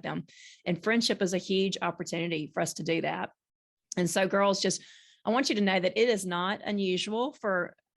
them. And friendship is a huge opportunity for us to do that. And so girls, I want you to know that it is not unusual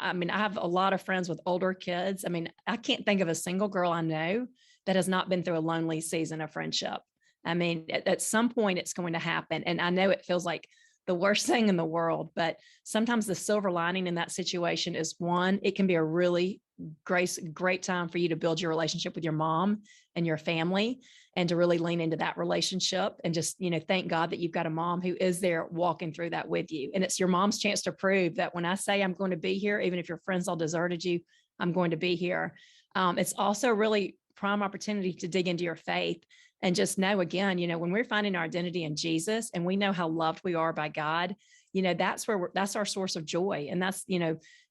I have a lot of friends with older kids. I can't think of a single girl I know that has not been through a lonely season of friendship. At some point it's going to happen. And I know it feels like the worst thing in the world, but sometimes the silver lining in that situation is, one, it can be a really great time for you to build your relationship with your mom and your family, and to really lean into that relationship and just, thank God that you've got a mom who is there walking through that with you. And it's your mom's chance to prove that when I say I'm going to be here, even if your friends all deserted you, I'm going to be here. It's also a really prime opportunity to dig into your faith and just know, again, when we're finding our identity in Jesus and we know how loved we are by God, that's our source of joy. And that's,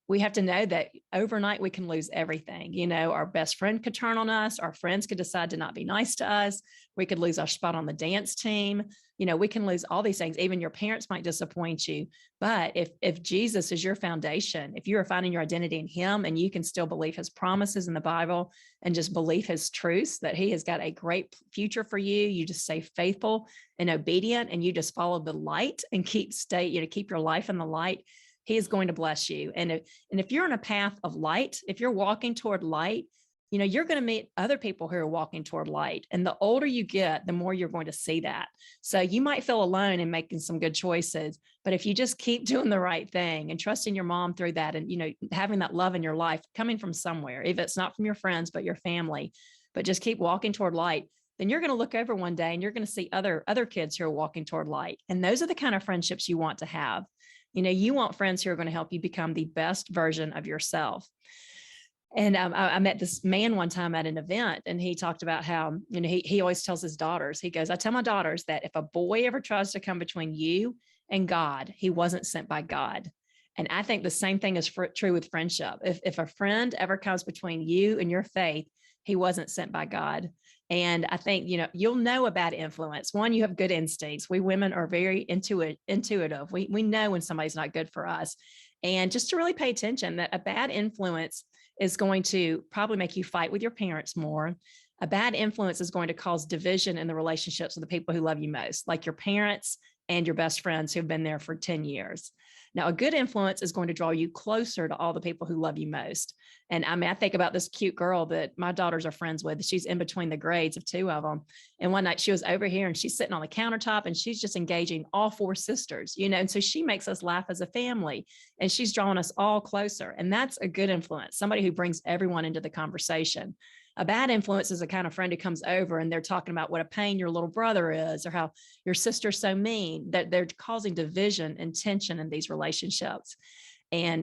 we have to know that overnight we can lose everything. Our best friend could turn on us. Our friends could decide to not be nice to us. We could lose our spot on the dance team. We can lose all these things. Even your parents might disappoint you. But if Jesus is your foundation, if you are finding your identity in him and you can still believe his promises in the Bible and just believe his truths, that he has got a great future for you, you just stay faithful and obedient, and you just follow the light and keep your life in the light, he is going to bless you. And if you're on a path of light, if you're walking toward light, you're going to meet other people who are walking toward light. And the older you get, the more you're going to see that. So you might feel alone in making some good choices, but if you just keep doing the right thing and trusting your mom through that, and, having that love in your life coming from somewhere, if it's not from your friends, but your family, but just keep walking toward light, then you're going to look over one day and you're going to see other kids who are walking toward light. And those are the kind of friendships you want to have. You want friends who are going to help you become the best version of yourself. And I met this man one time at an event, and he talked about how, he always tells his daughters, he goes, I tell my daughters that if a boy ever tries to come between you and God, he wasn't sent by God. And I think the same thing is true with friendship. If a friend ever comes between you and your faith, he wasn't sent by God. And I think, you'll know a bad influence. One, you have good instincts. We women are very intuitive. We know when somebody's not good for us. And just to really pay attention that a bad influence is going to probably make you fight with your parents more. A bad influence is going to cause division in the relationships with the people who love you most, like your parents and your best friends who've been there for 10 years. Now, a good influence is going to draw you closer to all the people who love you most. And I think about this cute girl that my daughters are friends with. She's in between the grades of two of them. And one night she was over here and she's sitting on the countertop and she's just engaging all four sisters, and so she makes us laugh as a family and she's drawing us all closer. And that's a good influence, somebody who brings everyone into the conversation. A bad influence is a kind of friend who comes over and they're talking about what a pain your little brother is, or how your sister's so mean, that they're causing division and tension in these relationships. And